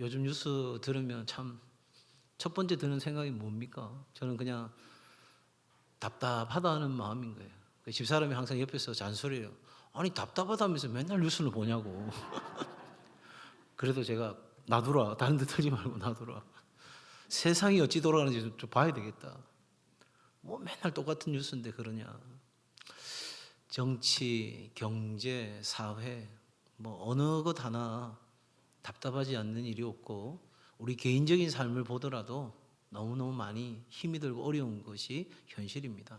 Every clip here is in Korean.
요즘 뉴스 들으면 참 첫 번째 드는 생각이 뭡니까? 저는 그냥 답답하다는 마음인 거예요. 집사람이 항상 옆에서 잔소리해요. 아니 답답하다면서 맨날 뉴스를 보냐고. 그래도 제가 놔두라. 다른 데 틀지 말고 놔두라. 세상이 어찌 돌아가는지 좀 봐야 되겠다. 뭐 맨날 똑같은 뉴스인데 그러냐. 정치, 경제, 사회 뭐 어느 것 하나 답답하지 않는 일이 없고 우리 개인적인 삶을 보더라도 너무너무 많이 힘이 들고 어려운 것이 현실입니다.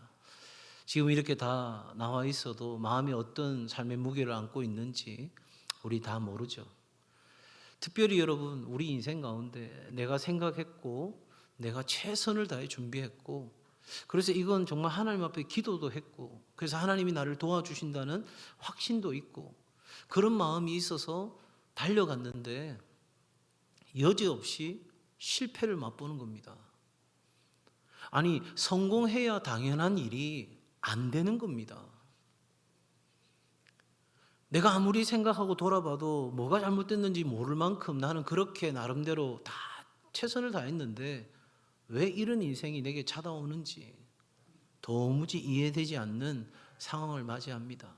지금 이렇게 다 나와 있어도 마음이 어떤 삶의 무게를 안고 있는지 우리 다 모르죠. 특별히 여러분 우리 인생 가운데 내가 생각했고 내가 최선을 다해 준비했고 그래서 이건 정말 하나님 앞에 기도도 했고 그래서 하나님이 나를 도와주신다는 확신도 있고 그런 마음이 있어서 달려갔는데 여지없이 실패를 맛보는 겁니다. 아니 성공해야 당연한 일이 안 되는 겁니다. 내가 아무리 생각하고 돌아봐도 뭐가 잘못됐는지 모를 만큼 나는 그렇게 나름대로 다 최선을 다했는데 왜 이런 인생이 내게 찾아오는지 도무지 이해되지 않는 상황을 맞이합니다.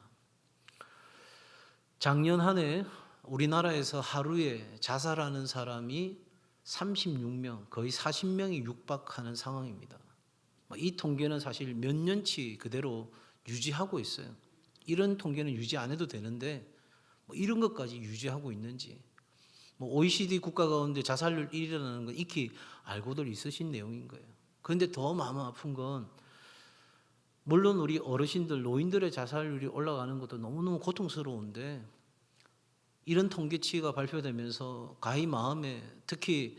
작년 한 해 우리나라에서 하루에 자살하는 사람이 36명, 거의 40명이 육박하는 상황입니다. 이 통계는 사실 몇 년치 그대로 유지하고 있어요. 이런 통계는 유지 안 해도 되는데 이런 것까지 유지하고 있는지 OECD 국가 가운데 자살률 1위라는 건 익히 알고들 있으신 내용인 거예요. 그런데 더 마음 아픈 건 물론 우리 어르신들, 노인들의 자살률이 올라가는 것도 너무너무 고통스러운데 이런 통계치가 발표되면서 가히 마음에 특히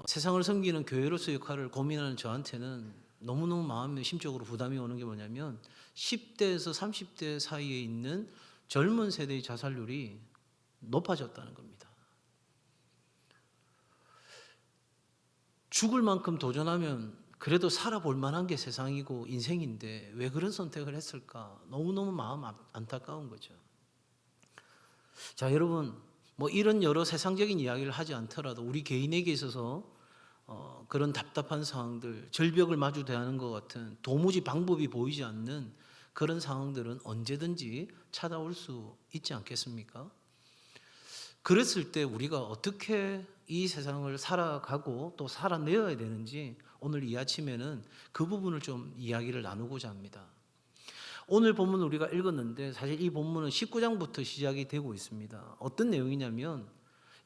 세상을 섬기는 교회로서의 역할을 고민하는 저한테는 너무너무 마음에 심적으로 부담이 오는 게 뭐냐면 10대에서 30대 사이에 있는 젊은 세대의 자살률이 높아졌다는 겁니다. 죽을 만큼 도전하면 그래도 살아볼 만한 게 세상이고 인생인데 왜 그런 선택을 했을까? 너무너무 마음 안타까운 거죠. 자, 여러분, 이런 여러 세상적인 이야기를 하지 않더라도 우리 개인에게 있어서 그런 답답한 상황들, 절벽을 마주 대하는 것 같은 도무지 방법이 보이지 않는 그런 상황들은 언제든지 찾아올 수 있지 않겠습니까? 그랬을 때 우리가 어떻게 이 세상을 살아가고 또 살아내야 되는지 오늘 이 아침에는 그 부분을 좀 이야기를 나누고자 합니다. 오늘 본문 우리가 읽었는데 사실 이 본문은 19장부터 시작이 되고 있습니다. 어떤 내용이냐면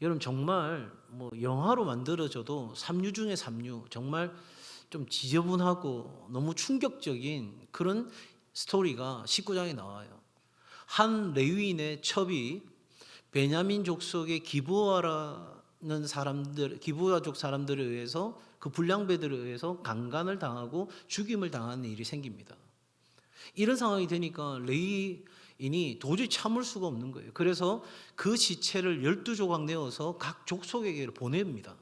여러분 정말 영화로 만들어져도 삼류 중에 삼류 정말 좀 지저분하고 너무 충격적인 그런 스토리가 19장에 나와요. 한 레위인의 첩이 베냐민 족속의 기브아라는 사람들, 기브아족 사람들에 의해서 그 불량배들에 의해서 강간을 당하고 죽임을 당하는 일이 생깁니다. 이런 상황이 되니까 레위인이 도저히 참을 수가 없는 거예요. 그래서 그 시체를 12조각 내어서 각 족속에게 보냅니다.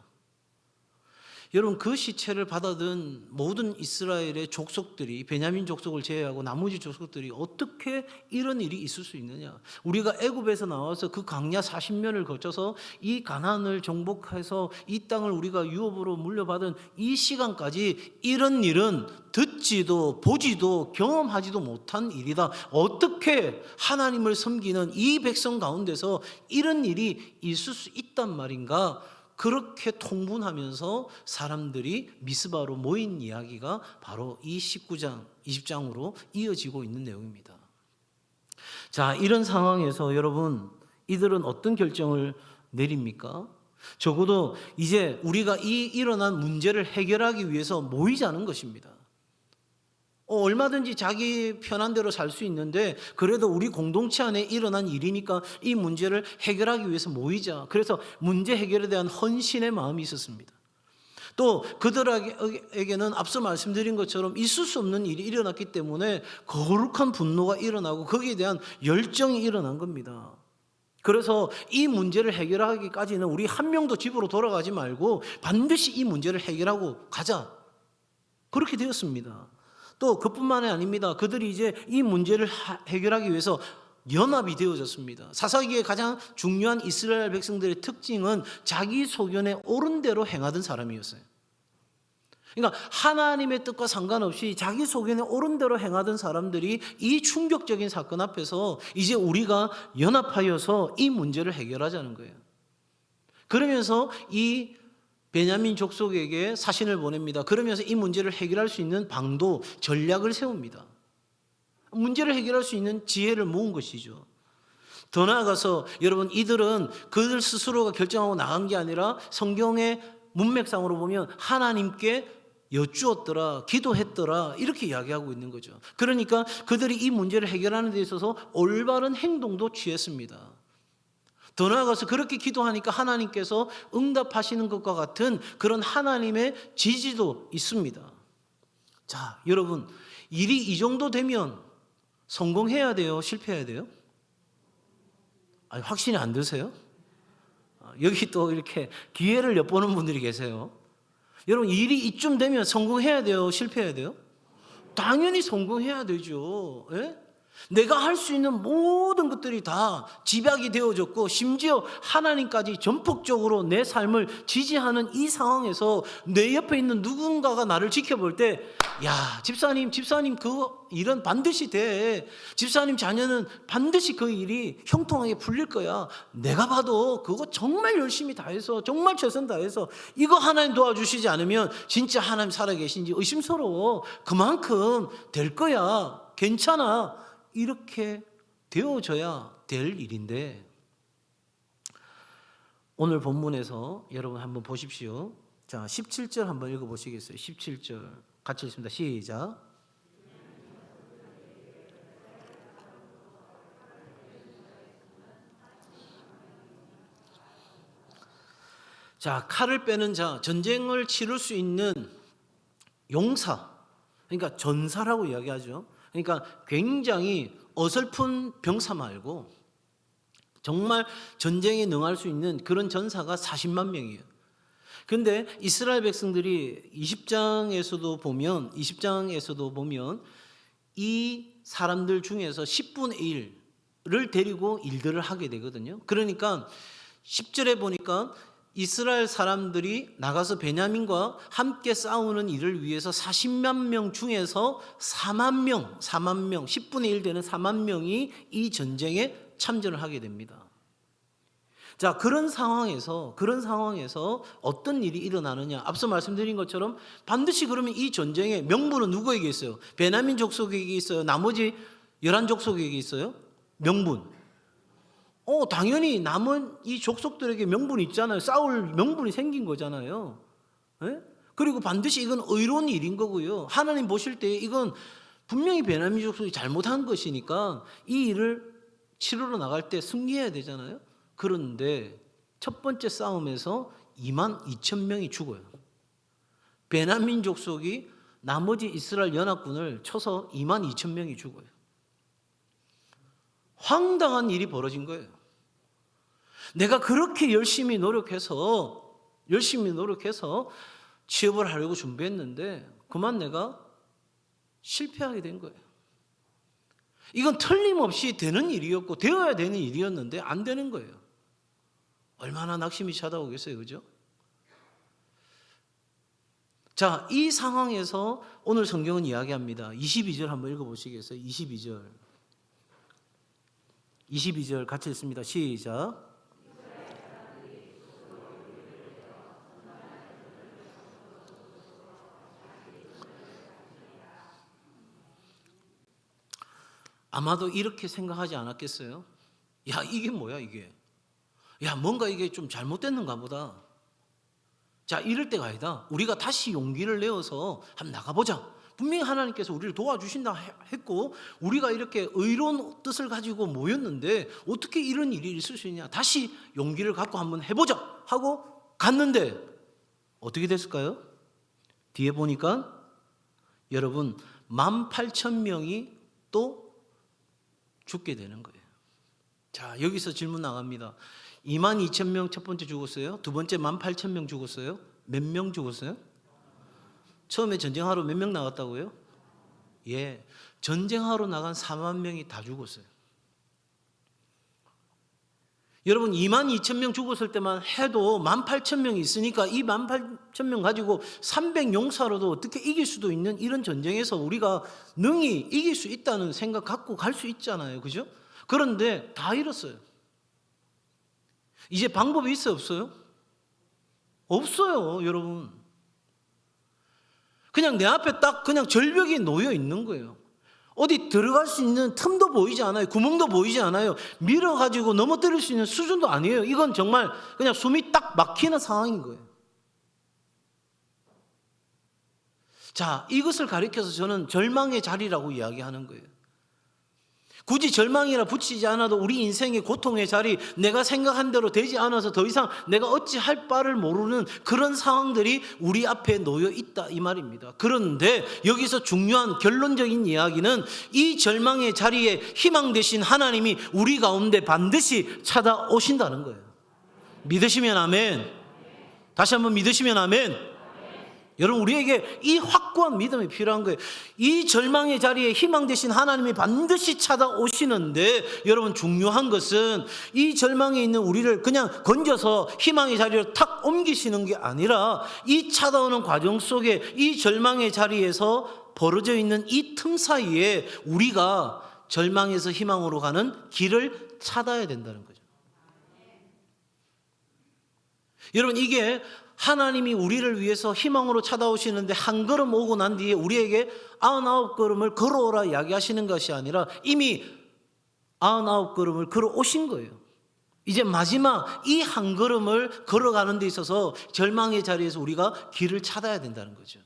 여러분 그 시체를 받아든 모든 이스라엘의 족속들이 베냐민 족속을 제외하고 나머지 족속들이 어떻게 이런 일이 있을 수 있느냐. 우리가 애굽에서 나와서 그 광야 40년을 거쳐서 이 가나안을 정복해서 이 땅을 우리가 유업으로 물려받은 이 시간까지 이런 일은 듣지도 보지도 경험하지도 못한 일이다. 어떻게 하나님을 섬기는 이 백성 가운데서 이런 일이 있을 수 있단 말인가. 그렇게 통분하면서 사람들이 미스바로 모인 이야기가 바로 이 19장, 20장으로 이어지고 있는 내용입니다. 자, 이런 상황에서 여러분, 이들은 어떤 결정을 내립니까? 적어도 이제 우리가 이 일어난 문제를 해결하기 위해서 모이자는 것입니다. 얼마든지 자기 편한 대로 살 수 있는데 그래도 우리 공동체 안에 일어난 일이니까 이 문제를 해결하기 위해서 모이자. 그래서 문제 해결에 대한 헌신의 마음이 있었습니다. 또 그들에게는 앞서 말씀드린 것처럼 있을 수 없는 일이 일어났기 때문에 거룩한 분노가 일어나고 거기에 대한 열정이 일어난 겁니다. 그래서 이 문제를 해결하기까지는 우리 한 명도 집으로 돌아가지 말고 반드시 이 문제를 해결하고 가자. 그렇게 되었습니다. 또 그뿐만이 아닙니다. 그들이 이제 이 문제를 해결하기 위해서 연합이 되어졌습니다. 사사기의 가장 중요한 이스라엘 백성들의 특징은 자기 소견에 옳은 대로 행하던 사람이었어요. 그러니까 하나님의 뜻과 상관없이 자기 소견에 옳은 대로 행하던 사람들이 이 충격적인 사건 앞에서 이제 우리가 연합하여서 이 문제를 해결하자는 거예요. 그러면서 이 베냐민 족속에게 사신을 보냅니다. 그러면서 이 문제를 해결할 수 있는 방도, 전략을 세웁니다. 문제를 해결할 수 있는 지혜를 모은 것이죠. 더 나아가서 여러분, 이들은 그들 스스로가 결정하고 나간 게 아니라 성경의 문맥상으로 보면 하나님께 여쭈었더라, 기도했더라, 이렇게 이야기하고 있는 거죠. 그러니까 그들이 이 문제를 해결하는 데 있어서 올바른 행동도 취했습니다. 더 나아가서 그렇게 기도하니까 하나님께서 응답하시는 것과 같은 그런 하나님의 지지도 있습니다. 자, 여러분, 일이 이 정도 되면 성공해야 돼요? 실패해야 돼요? 아니, 확신이 안 드세요? 여기 또 이렇게 기회를 엿보는 분들이 계세요. 여러분, 일이 이쯤 되면 성공해야 돼요? 실패해야 돼요? 당연히 성공해야 되죠. 예? 내가 할 수 있는 모든 것들이 다 집약이 되어졌고 심지어 하나님까지 전폭적으로 내 삶을 지지하는 이 상황에서 내 옆에 있는 누군가가 나를 지켜볼 때, 야, 집사님 그 일은 반드시 돼. 집사님 자녀는 반드시 그 일이 형통하게 풀릴 거야. 내가 봐도 그거 정말 열심히 다해서 정말 최선 다해서 이거 하나님 도와주시지 않으면 진짜 하나님 살아계신지 의심스러워. 그만큼 될 거야. 괜찮아. 이렇게 되어져야 될 일인데, 오늘 본문에서 여러분 한번 보십시오. 자, 17절 한번 읽어보시겠어요? 17절 같이 읽습니다. 시작. 자, 칼을 빼는 자, 전쟁을 치를 수 있는 용사, 그러니까 전사라고 이야기하죠. 그러니까 굉장히 어설픈 병사 말고 정말 전쟁에 능할 수 있는 그런 전사가 40만 명이에요. 그런데 이스라엘 백성들이 20장에서도 보면 이 사람들 중에서 10분의 1을 데리고 일들을 하게 되거든요. 그러니까 10절에 보니까 이스라엘 사람들이 나가서 베냐민과 함께 싸우는 일을 위해서 40만 명 중에서 4만 명, 10분의 1 되는 4만 명이 이 전쟁에 참전을 하게 됩니다. 자, 그런 상황에서 어떤 일이 일어나느냐? 앞서 말씀드린 것처럼 반드시 그러면 이 전쟁의 명분은 누구에게 있어요? 베냐민 족속에게 있어요? 나머지 11족속에게 있어요? 명분. 당연히 남은 이 족속들에게 명분이 있잖아요. 싸울 명분이 생긴 거잖아요. 예? 그리고 반드시 이건 의로운 일인 거고요. 하나님 보실 때 이건 분명히 베냐민 족속이 잘못한 것이니까 이 일을 치르러 나갈 때 승리해야 되잖아요. 그런데 첫 번째 싸움에서 2만 2천 명이 죽어요. 베냐민 족속이 나머지 이스라엘 연합군을 쳐서 2만 2천 명이 죽어요. 황당한 일이 벌어진 거예요. 내가 그렇게 열심히 노력해서 취업을 하려고 준비했는데 그만 내가 실패하게 된 거예요. 이건 틀림없이 되는 일이었고 되어야 되는 일이었는데 안 되는 거예요. 얼마나 낙심이 찾아오겠어요, 그죠? 자, 이 상황에서 오늘 성경은 이야기합니다. 22절 한번 읽어보시겠어요? 22절 같이 읽습니다. 시작. 아마도 이렇게 생각하지 않았겠어요? 야, 이게 뭐야 이게? 야, 뭔가 이게 좀 잘못됐는가 보다. 자, 이럴 때가 아니다. 우리가 다시 용기를 내어서 한번 나가보자. 분명히 하나님께서 우리를 도와주신다 했고 우리가 이렇게 의로운 뜻을 가지고 모였는데 어떻게 이런 일이 있을 수 있냐. 다시 용기를 갖고 한번 해보자 하고 갔는데 어떻게 됐을까요? 뒤에 보니까 여러분 18,000명이 또 죽게 되는 거예요. 자, 여기서 질문 나갑니다. 22,000명 첫 번째 죽었어요? 두 번째 18,000명 죽었어요? 몇 명 죽었어요? 처음에 전쟁하러 몇 명 나갔다고요? 예, 전쟁하러 나간 4만 명이 다 죽었어요. 여러분 22,000명 죽었을 때만 해도 18,000명이 있으니까 이 18,000명 가지고 300용사로도 어떻게 이길 수도 있는 이런 전쟁에서 우리가 능히 이길 수 있다는 생각 갖고 갈 수 있잖아요. 그죠? 그런데 다 잃었어요. 이제 방법이 있어요, 없어요? 없어요, 여러분. 그냥 내 앞에 딱 그냥 절벽이 놓여 있는 거예요. 어디 들어갈 수 있는 틈도 보이지 않아요. 구멍도 보이지 않아요. 밀어가지고 넘어뜨릴 수 있는 수준도 아니에요. 이건 정말 그냥 숨이 딱 막히는 상황인 거예요. 자, 이것을 가리켜서 저는 절망의 자리라고 이야기하는 거예요. 굳이 절망이라 붙이지 않아도 우리 인생의 고통의 자리, 내가 생각한 대로 되지 않아서 더 이상 내가 어찌 할 바를 모르는 그런 상황들이 우리 앞에 놓여 있다 이 말입니다. 그런데 여기서 중요한 결론적인 이야기는 이 절망의 자리에 희망 되신 하나님이 우리 가운데 반드시 찾아오신다는 거예요. 믿으시면 아멘. 다시 한번 믿으시면 아멘. 여러분, 우리에게 이 확고한 믿음이 필요한 거예요. 이 절망의 자리에 희망 되신 하나님이 반드시 찾아오시는데, 여러분, 중요한 것은 이 절망에 있는 우리를 그냥 건져서 희망의 자리로 탁 옮기시는 게 아니라 이 찾아오는 과정 속에 이 절망의 자리에서 벌어져 있는 이 틈 사이에 우리가 절망에서 희망으로 가는 길을 찾아야 된다는 거죠. 여러분, 이게 하나님이 우리를 위해서 희망으로 찾아오시는데 한 걸음 오고 난 뒤에 우리에게 99걸음을 걸어오라 이야기하시는 것이 아니라 이미 99걸음을 걸어오신 거예요. 이제 마지막 이 한 걸음을 걸어가는 데 있어서 절망의 자리에서 우리가 길을 찾아야 된다는 거죠.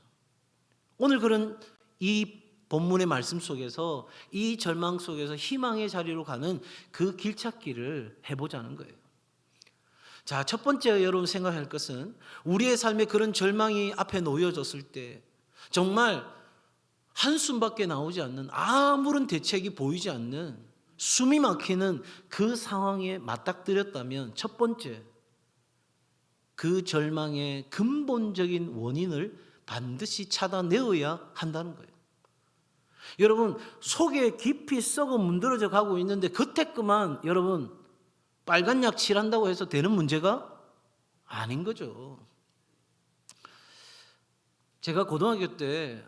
오늘 그런 이 본문의 말씀 속에서 이 절망 속에서 희망의 자리로 가는 그 길찾기를 해보자는 거예요. 자, 첫 번째 여러분 생각할 것은 우리의 삶에 그런 절망이 앞에 놓여졌을 때 정말 한숨밖에 나오지 않는 아무런 대책이 보이지 않는 숨이 막히는 그 상황에 맞닥뜨렸다면 첫 번째 그 절망의 근본적인 원인을 반드시 찾아내어야 한다는 거예요. 여러분, 속에 깊이 썩어 문드러져 가고 있는데 그때그만 여러분 빨간 약 칠한다고 해서 되는 문제가 아닌 거죠. 제가 고등학교 때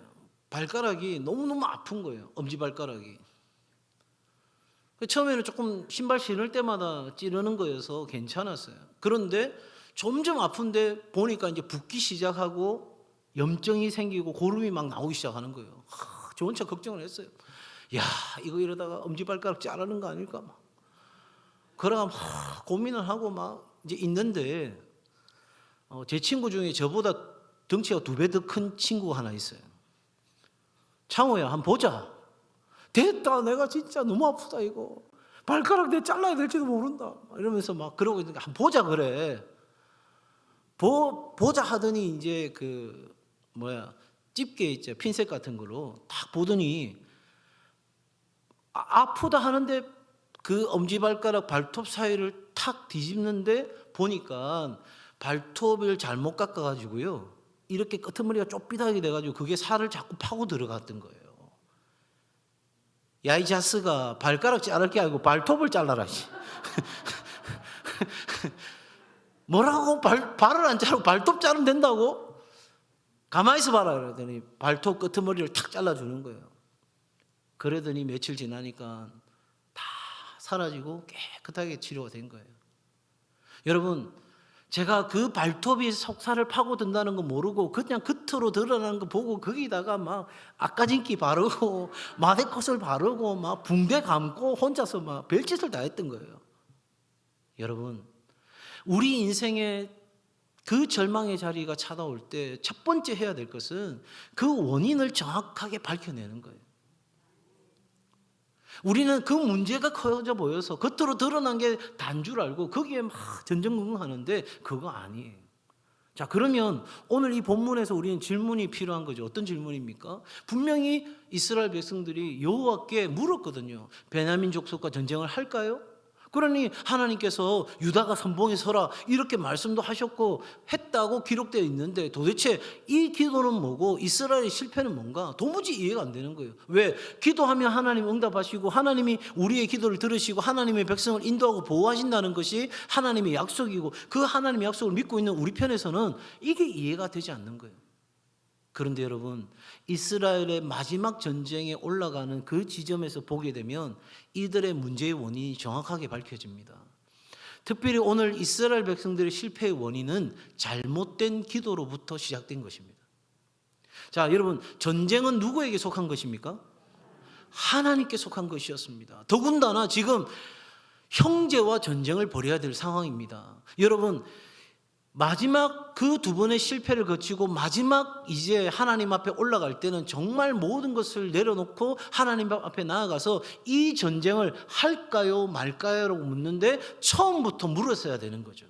발가락이 너무너무 아픈 거예요. 엄지발가락이. 처음에는 조금 신발 신을 때마다 찌르는 거여서 괜찮았어요. 그런데 점점 아픈데 보니까 이제 붓기 시작하고 염증이 생기고 고름이 막 나오기 시작하는 거예요. 저 혼자 걱정을 했어요. 야, 이거 이러다가 엄지발가락 자르는 거 아닐까 막. 그러가 막 고민을 하고 막 이제 있는데 제 친구 중에 저보다 덩치가 2배 더 큰 친구가 하나 있어요. 창호야, 한번 보자. 됐다, 내가 진짜 너무 아프다 이거. 발가락 내 잘라야 될지도 모른다. 이러면서 막 그러고 있는데 한번 보자 그래. 보자 하더니 이제 집게 있죠, 핀셋 같은 걸로 딱 보더니 아프다 하는데 그 엄지발가락 발톱 사이를 탁 뒤집는데 보니까 발톱을 잘못 깎아가지고요, 이렇게 끄트머리가 좁비하게 돼가지고 그게 살을 자꾸 파고 들어갔던 거예요. 야, 이 자스가 발가락 자를 게 아니고 발톱을 잘라라. 뭐라고? 발을 안 자르고 발톱 자르면 된다고? 가만히 있어 봐라. 그러더니 발톱 끄트머리를 탁 잘라주는 거예요. 그러더니 며칠 지나니까 다 사라지고 깨끗하게 치료가 된 거예요. 여러분, 제가 그 발톱이 속살을 파고든다는 거 모르고 그냥 겉으로 드러나는 거 보고 거기다가 막 아까진기 바르고 마데컷을 바르고 막 붕대 감고 혼자서 막 별짓을 다 했던 거예요. 여러분, 우리 인생에 그 절망의 자리가 찾아올 때 첫 번째 해야 될 것은 그 원인을 정확하게 밝혀내는 거예요. 우리는 그 문제가 커져 보여서 겉으로 드러난 게 단 줄 알고 거기에 막 전전긍긍하는데 그거 아니에요. 자, 그러면 오늘 이 본문에서 우리는 질문이 필요한 거죠. 어떤 질문입니까? 분명히 이스라엘 백성들이 여호와께 물었거든요. 베냐민 족속과 전쟁을 할까요? 그러니 하나님께서 유다가 선봉에 서라 이렇게 말씀도 하셨고 했다고 기록되어 있는데 도대체 이 기도는 뭐고 이스라엘의 실패는 뭔가 도무지 이해가 안 되는 거예요. 왜? 기도하면 하나님 응답하시고 하나님이 우리의 기도를 들으시고 하나님의 백성을 인도하고 보호하신다는 것이 하나님의 약속이고 그 하나님의 약속을 믿고 있는 우리 편에서는 이게 이해가 되지 않는 거예요. 그런데 여러분, 이스라엘의 마지막 전쟁에 올라가는 그 지점에서 보게 되면 이들의 문제의 원인이 정확하게 밝혀집니다. 특별히 오늘 이스라엘 백성들의 실패의 원인은 잘못된 기도로부터 시작된 것입니다. 자, 여러분, 전쟁은 누구에게 속한 것입니까? 하나님께 속한 것이었습니다. 더군다나 지금 형제와 전쟁을 벌여야 될 상황입니다. 여러분, 마지막 그 두 번의 실패를 거치고 마지막 이제 하나님 앞에 올라갈 때는 정말 모든 것을 내려놓고 하나님 앞에 나아가서 이 전쟁을 할까요 말까요 라고 묻는데 처음부터 물었어야 되는 거죠.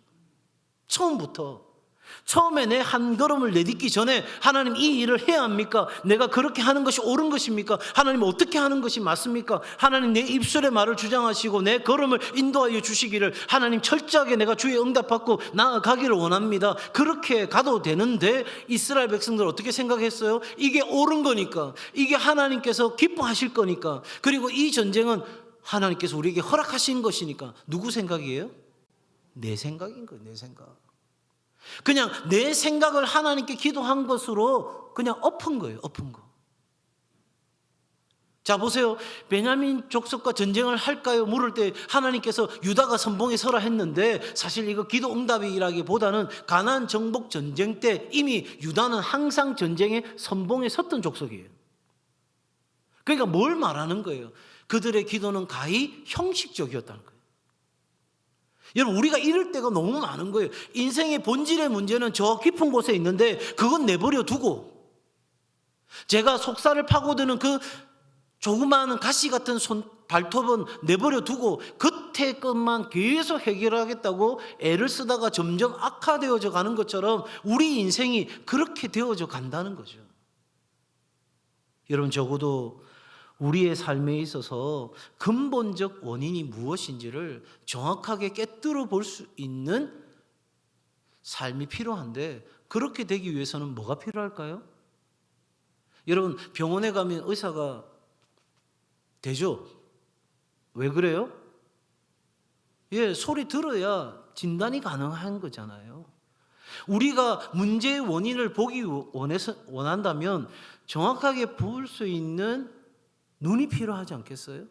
처음에 내 한 걸음을 내딛기 전에 하나님 이 일을 해야 합니까? 내가 그렇게 하는 것이 옳은 것입니까? 하나님 어떻게 하는 것이 맞습니까? 하나님 내 입술의 말을 주장하시고 내 걸음을 인도하여 주시기를 하나님 철저하게 내가 주의 응답받고 나아가기를 원합니다. 그렇게 가도 되는데 이스라엘 백성들 어떻게 생각했어요? 이게 옳은 거니까, 이게 하나님께서 기뻐하실 거니까, 그리고 이 전쟁은 하나님께서 우리에게 허락하신 것이니까. 누구 생각이에요? 내 생각인 거예요. 내 생각. 그냥 내 생각을 하나님께 기도한 것으로 그냥 엎은 거예요. 엎은 거. 자, 보세요. 베냐민 족속과 전쟁을 할까요? 물을 때 하나님께서 유다가 선봉에 서라 했는데 사실 이거 기도 응답이라기보다는 가나안 정복 전쟁 때 이미 유다는 항상 전쟁에 선봉에 섰던 족속이에요. 그러니까 뭘 말하는 거예요? 그들의 기도는 가히 형식적이었다는 거예요. 여러분, 우리가 이럴 때가 너무 많은 거예요. 인생의 본질의 문제는 저 깊은 곳에 있는데 그건 내버려 두고 제가 속살을 파고드는 그 조그마한 가시 같은 발톱은 내버려 두고 겉의 것만 계속 해결하겠다고 애를 쓰다가 점점 악화되어져 가는 것처럼 우리 인생이 그렇게 되어져 간다는 거죠. 여러분, 적어도 우리의 삶에 있어서 근본적 원인이 무엇인지를 정확하게 깨뜨려 볼 수 있는 삶이 필요한데 그렇게 되기 위해서는 뭐가 필요할까요? 여러분, 병원에 가면 의사가 되죠? 왜 그래요? 소리 들어야 진단이 가능한 거잖아요. 우리가 문제의 원인을 보기 원한다면 정확하게 볼 수 있는 눈이 필요하지 않겠어요?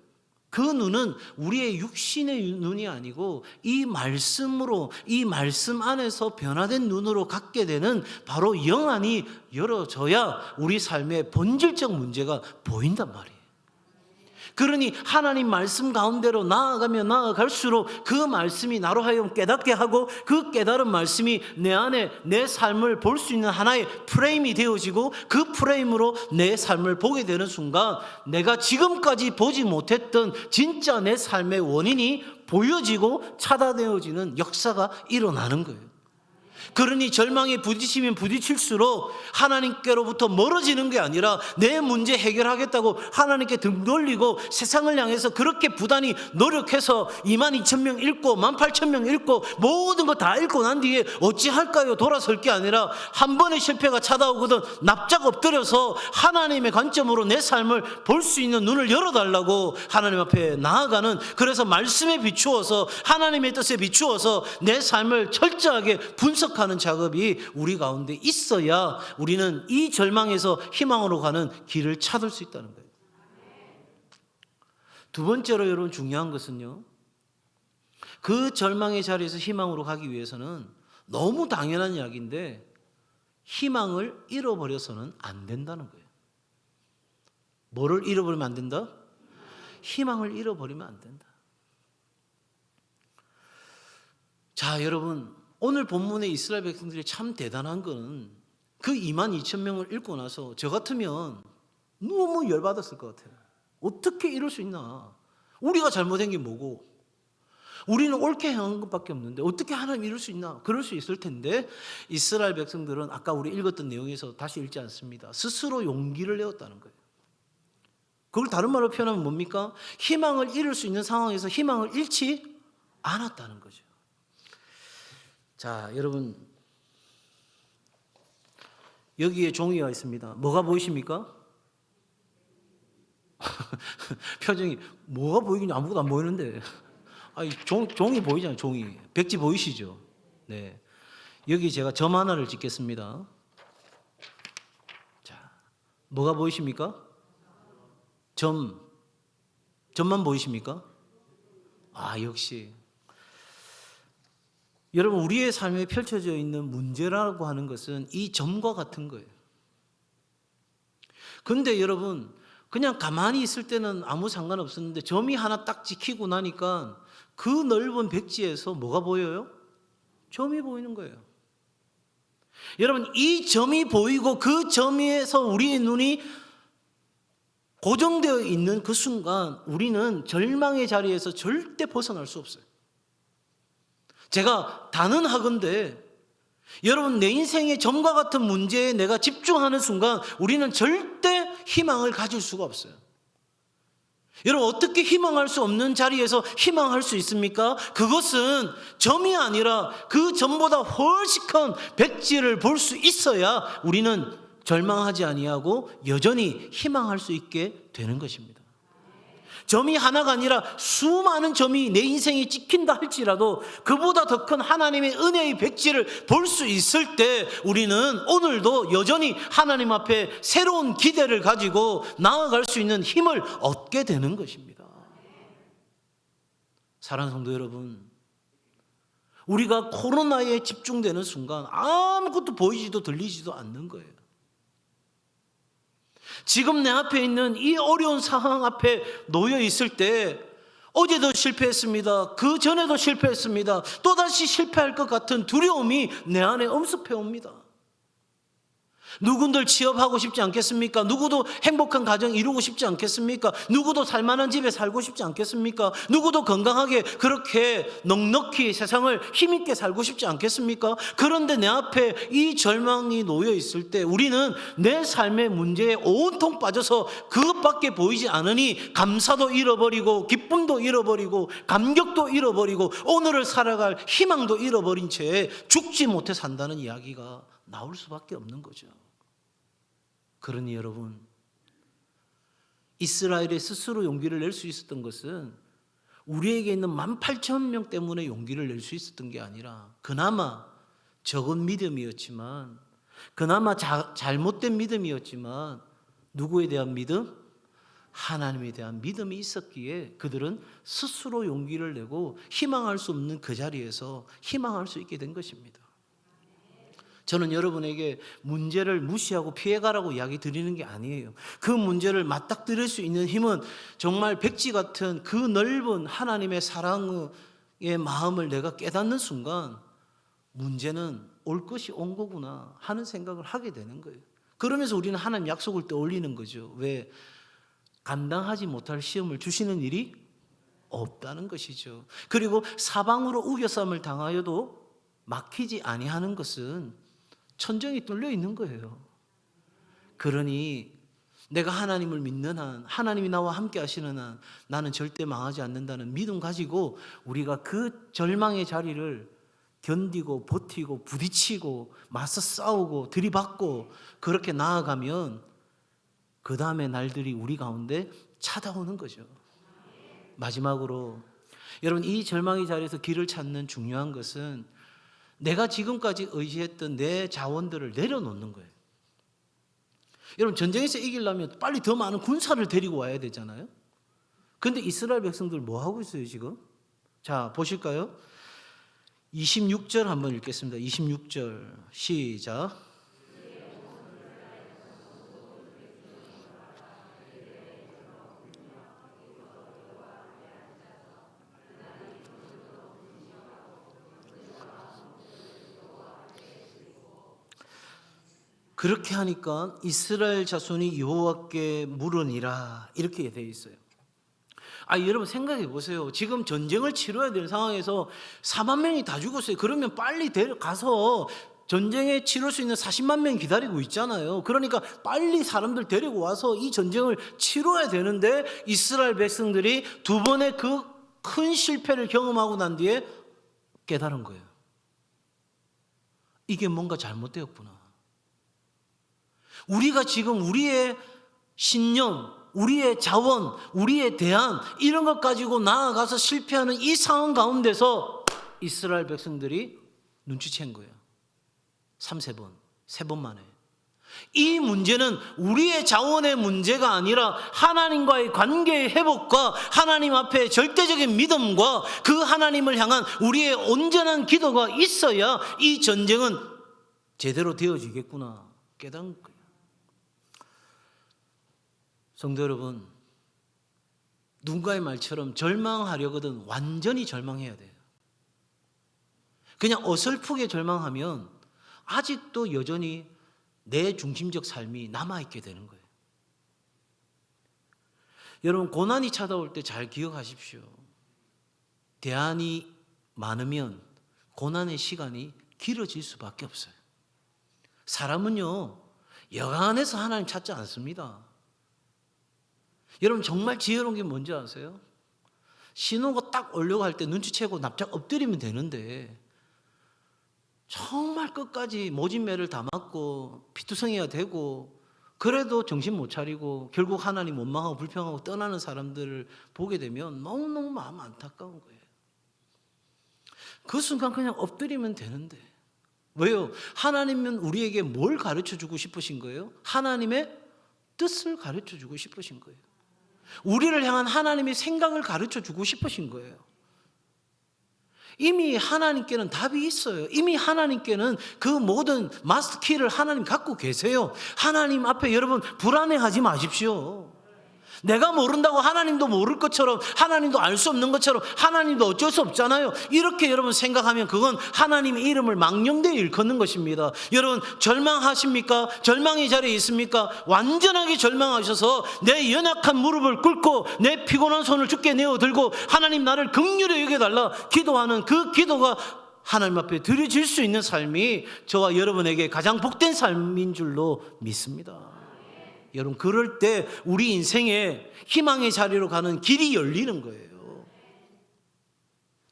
그 눈은 우리의 육신의 눈이 아니고 이 말씀으로, 이 말씀 안에서 변화된 눈으로 갖게 되는 바로 영안이 열어져야 우리 삶의 본질적 문제가 보인단 말이에요. 그러니 하나님 말씀 가운데로 나아가면 나아갈수록 그 말씀이 나로 하여금 깨닫게 하고 그 깨달은 말씀이 내 안에 내 삶을 볼 수 있는 하나의 프레임이 되어지고 그 프레임으로 내 삶을 보게 되는 순간 내가 지금까지 보지 못했던 진짜 내 삶의 원인이 보여지고 차단되어지는 역사가 일어나는 거예요. 그러니 절망에 부딪히면 부딪힐수록 하나님께로부터 멀어지는 게 아니라 내 문제 해결하겠다고 하나님께 등 돌리고 세상을 향해서 그렇게 부단히 노력해서 22,000명 읽고 18,000명 읽고 모든 거 다 읽고 난 뒤에 어찌할까요? 돌아설 게 아니라 한 번의 실패가 찾아오거든 납작 엎드려서 하나님의 관점으로 내 삶을 볼 수 있는 눈을 열어달라고 하나님 앞에 나아가는, 그래서 말씀에 비추어서 하나님의 뜻에 비추어서 내 삶을 철저하게 분석하는 작업이 우리 가운데 있어야 우리는 이 절망에서 희망으로 가는 길을 찾을 수 있다는 거예요. 두 번째로 여러분 중요한 것은요, 그 절망의 자리에서 희망으로 가기 위해서는 너무 당연한 이야기인데 희망을 잃어버려서는 안 된다는 거예요. 뭐를 잃어버리면 안 된다? 희망을 잃어버리면 안 된다. 자, 여러분, 오늘 본문의 이스라엘 백성들이 참 대단한 거는 그 22,000명을 읽고 나서 저 같으면 너무 열받았을 것 같아요. 어떻게 이럴 수 있나? 우리가 잘못한 게 뭐고? 우리는 옳게 행한 것밖에 없는데 어떻게 하나님 이럴 수 있나? 그럴 수 있을 텐데 이스라엘 백성들은 아까 우리 읽었던 내용에서 다시 읽지 않습니다. 스스로 용기를 내었다는 거예요. 그걸 다른 말로 표현하면 뭡니까? 희망을 잃을 수 있는 상황에서 희망을 잃지 않았다는 거죠. 자, 여러분, 여기에 종이가 있습니다. 뭐가 보이십니까? 표정이 뭐가 보이긴 아무것도 안 보이는데. 아니, 종이 보이잖아요. 종이. 백지 보이시죠? 네. 여기 제가 점 하나를 찍겠습니다. 자, 뭐가 보이십니까? 점만 보이십니까? 아, 역시. 여러분, 우리의 삶에 펼쳐져 있는 문제라고 하는 것은 이 점과 같은 거예요. 근데 여러분, 그냥 가만히 있을 때는 아무 상관없었는데 점이 하나 딱 찍히고 나니까 그 넓은 백지에서 뭐가 보여요? 점이 보이는 거예요. 여러분, 이 점이 보이고 그 점에서 우리의 눈이 고정되어 있는 그 순간 우리는 절망의 자리에서 절대 벗어날 수 없어요. 제가 단언하건대 여러분, 내 인생의 점과 같은 문제에 내가 집중하는 순간 우리는 절대 희망을 가질 수가 없어요. 여러분, 어떻게 희망할 수 없는 자리에서 희망할 수 있습니까? 그것은 점이 아니라 그 점보다 훨씬 큰 백지를 볼 수 있어야 우리는 절망하지 아니하고 여전히 희망할 수 있게 되는 것입니다. 점이 하나가 아니라 수많은 점이 내 인생에 찍힌다 할지라도 그보다 더 큰 하나님의 은혜의 백지를 볼 수 있을 때 우리는 오늘도 여전히 하나님 앞에 새로운 기대를 가지고 나아갈 수 있는 힘을 얻게 되는 것입니다. 사랑하는 성도 여러분, 우리가 코로나에 집중되는 순간 아무것도 보이지도 들리지도 않는 거예요. 지금 내 앞에 있는 이 어려운 상황 앞에 놓여 있을 때 어제도 실패했습니다. 그 전에도 실패했습니다. 또다시 실패할 것 같은 두려움이 내 안에 엄습해 옵니다. 누군들 취업하고 싶지 않겠습니까? 누구도 행복한 가정 이루고 싶지 않겠습니까? 누구도 살만한 집에 살고 싶지 않겠습니까? 누구도 건강하게 그렇게 넉넉히 세상을 힘있게 살고 싶지 않겠습니까? 그런데 내 앞에 이 절망이 놓여 있을 때 우리는 내 삶의 문제에 온통 빠져서 그것밖에 보이지 않으니 감사도 잃어버리고 기쁨도 잃어버리고 감격도 잃어버리고 오늘을 살아갈 희망도 잃어버린 채 죽지 못해 산다는 이야기가 나올 수밖에 없는 거죠. 그러니 여러분, 이스라엘이 스스로 용기를 낼 수 있었던 것은 우리에게 있는 18,000명 때문에 용기를 낼 수 있었던 게 아니라 그나마 적은 믿음이었지만, 그나마 잘못된 믿음이었지만 누구에 대한 믿음? 하나님에 대한 믿음이 있었기에 그들은 스스로 용기를 내고 희망할 수 없는 그 자리에서 희망할 수 있게 된 것입니다. 저는 여러분에게 문제를 무시하고 피해가라고 이야기 드리는 게 아니에요. 그 문제를 맞닥뜨릴 수 있는 힘은 정말 백지 같은 그 넓은 하나님의 사랑의 마음을 내가 깨닫는 순간 문제는 올 것이 온 거구나 하는 생각을 하게 되는 거예요. 그러면서 우리는 하나님 약속을 떠올리는 거죠. 왜? 감당하지 못할 시험을 주시는 일이 없다는 것이죠. 그리고 사방으로 우겨쌈을 당하여도 막히지 아니하는 것은 천정이 뚫려 있는 거예요. 그러니 내가 하나님을 믿는 한, 하나님이 나와 함께 하시는 한 나는 절대 망하지 않는다는 믿음 가지고 우리가 그 절망의 자리를 견디고 버티고 부딪히고 맞서 싸우고 들이받고 그렇게 나아가면 그 다음의 날들이 우리 가운데 찾아오는 거죠. 마지막으로 여러분, 이 절망의 자리에서 길을 찾는 중요한 것은 내가 지금까지 의지했던 내 자원들을 내려놓는 거예요. 여러분, 전쟁에서 이기려면 빨리 더 많은 군사를 데리고 와야 되잖아요. 그런데 이스라엘 백성들 뭐 하고 있어요 지금? 자, 보실까요? 26절 한번 읽겠습니다. 26절 시작. 그렇게 하니까 이스라엘 자손이 여호와께 물으니라 이렇게 되어 있어요. 여러분 생각해 보세요. 지금 전쟁을 치러야 되는 상황에서 4만 명이 다 죽었어요. 그러면 빨리 데려가서 전쟁에 치를 수 있는 40만 명이 기다리고 있잖아요. 그러니까 빨리 사람들 데리고 와서 이 전쟁을 치러야 되는데 이스라엘 백성들이 두 번의 그 큰 실패를 경험하고 난 뒤에 깨달은 거예요. 이게 뭔가 잘못되었구나. 우리가 지금 우리의 신념, 우리의 자원, 우리의 대안 이런 것 가지고 나아가서 실패하는 이 상황 가운데서 이스라엘 백성들이 눈치챈 거예요. 3-4번, 3번 만에. 이 문제는 우리의 자원의 문제가 아니라 하나님과의 관계의 회복과 하나님 앞에 절대적인 믿음과 그 하나님을 향한 우리의 온전한 기도가 있어야 이 전쟁은 제대로 되어지겠구나 깨닫는 거예요. 성도 여러분, 누군가의 말처럼 절망하려거든 완전히 절망해야 돼요. 그냥 어설프게 절망하면 아직도 여전히 내 중심적 삶이 남아있게 되는 거예요. 여러분, 고난이 찾아올 때 잘 기억하십시오. 대안이 많으면 고난의 시간이 길어질 수밖에 없어요. 사람은요, 여간해서 하나님 찾지 않습니다. 여러분, 정말 지혜로운 게 뭔지 아세요? 신호가 딱 오려고 할 때 눈치채고 납작 엎드리면 되는데 정말 끝까지 모진매를 다 맞고 피투성이가 되고 그래도 정신 못 차리고 결국 하나님 원망하고 불평하고 떠나는 사람들을 보게 되면 너무너무 마음 안타까운 거예요. 그 순간 그냥 엎드리면 되는데 왜요? 하나님은 우리에게 뭘 가르쳐주고 싶으신 거예요? 하나님의 뜻을 가르쳐주고 싶으신 거예요. 우리를 향한 하나님의 생각을 가르쳐주고 싶으신 거예요. 이미 하나님께는 답이 있어요. 이미 하나님께는 그 모든 마스터키를 하나님 갖고 계세요. 하나님 앞에 여러분 불안해하지 마십시오. 내가 모른다고 하나님도 모를 것처럼 하나님도 알 수 없는 것처럼 하나님도 어쩔 수 없잖아요. 이렇게 여러분 생각하면 그건 하나님의 이름을 망령되이 일컫는 것입니다. 여러분 절망하십니까? 절망의 자리에 있습니까? 완전하게 절망하셔서 내 연약한 무릎을 꿇고 내 피곤한 손을 주께 내어들고 하나님 나를 긍휼히 여겨달라 기도하는 그 기도가 하나님 앞에 드려질 수 있는 삶이 저와 여러분에게 가장 복된 삶인 줄로 믿습니다. 여러분 그럴 때 우리 인생에 희망의 자리로 가는 길이 열리는 거예요.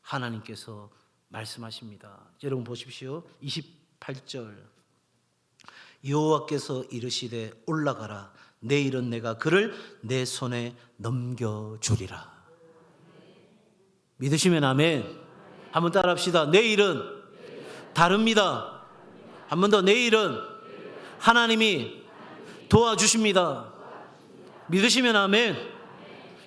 하나님께서 말씀하십니다. 여러분 보십시오. 28절 여호와께서 이르시되 올라가라 내일은 내가 그를 내 손에 넘겨주리라. 믿으시면 아멘. 한번 따라합시다. 내일은 다릅니다. 한 번 더 내일은 하나님이 도와주십니다. 믿으시면 아멘.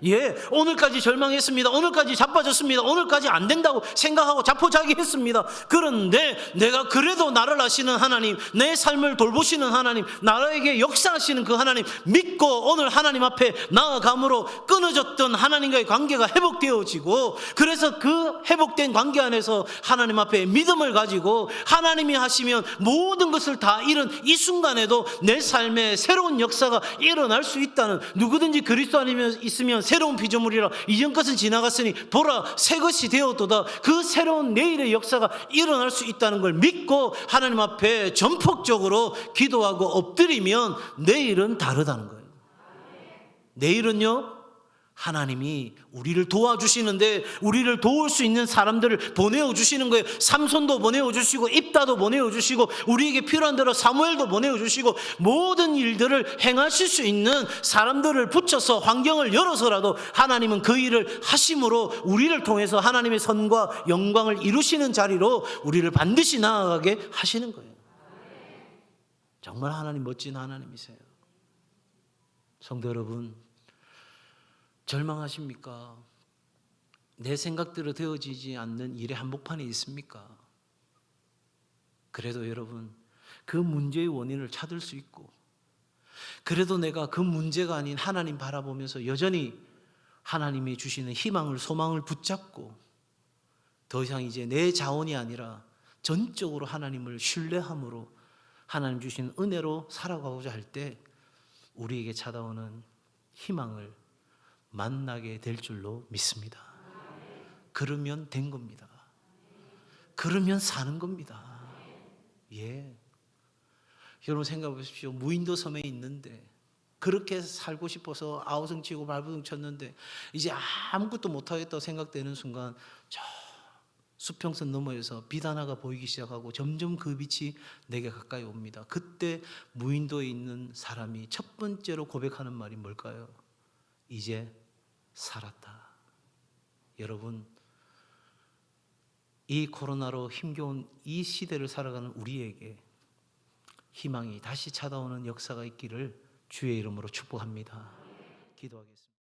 예, 오늘까지 절망했습니다. 오늘까지 자빠졌습니다. 오늘까지 안 된다고 생각하고 자포자기했습니다. 그런데 내가 그래도 나를 아시는 하나님, 내 삶을 돌보시는 하나님, 나에게 역사하시는 그 하나님 믿고 오늘 하나님 앞에 나아감으로 끊어졌던 하나님과의 관계가 회복되어지고 그래서 그 회복된 관계 안에서 하나님 앞에 믿음을 가지고 하나님이 하시면 모든 것을 다 잃은 이 순간에도 내 삶에 새로운 역사가 일어날 수 있다는, 누구든지 그리스도 안에 있으면 새로운 피조물이라 이전 것은 지나갔으니 보라 새 것이 되었도다. 그 새로운 내일의 역사가 일어날 수 있다는 걸 믿고 하나님 앞에 전폭적으로 기도하고 엎드리면 내일은 다르다는 거예요. 내일은요 하나님이 우리를 도와주시는데 우리를 도울 수 있는 사람들을 보내어 주시는 거예요. 삼손도 보내어 주시고 입다도 보내어 주시고 우리에게 필요한 대로 사무엘도 보내어 주시고 모든 일들을 행하실 수 있는 사람들을 붙여서 환경을 열어서라도 하나님은 그 일을 하심으로 우리를 통해서 하나님의 선과 영광을 이루시는 자리로 우리를 반드시 나아가게 하시는 거예요. 정말 하나님 멋진 하나님이세요. 성도 여러분, 절망하십니까? 내 생각대로 되어지지 않는 일의 한복판에 있습니까? 그래도 여러분 그 문제의 원인을 찾을 수 있고 그래도 내가 그 문제가 아닌 하나님 바라보면서 여전히 하나님이 주시는 희망을 소망을 붙잡고 더 이상 이제 내 자원이 아니라 전적으로 하나님을 신뢰함으로 하나님 주신 은혜로 살아가고자 할 때 우리에게 찾아오는 희망을 만나게 될 줄로 믿습니다. 그러면 된 겁니다. 그러면 사는 겁니다. 예. 여러분 생각해 보십시오. 무인도 섬에 있는데 그렇게 살고 싶어서 아우성 치고 발버둥 쳤는데 이제 아무것도 못하겠다고 생각되는 순간 저 수평선 너머에서 빛 하나가 보이기 시작하고 점점 그 빛이 내게 가까이 옵니다. 그때 무인도에 있는 사람이 첫 번째로 고백하는 말이 뭘까요? 이제 살았다. 여러분, 이 코로나로 힘겨운 이 시대를 살아가는 우리에게 희망이 다시 찾아오는 역사가 있기를 주의 이름으로 축복합니다. 기도하겠습니다.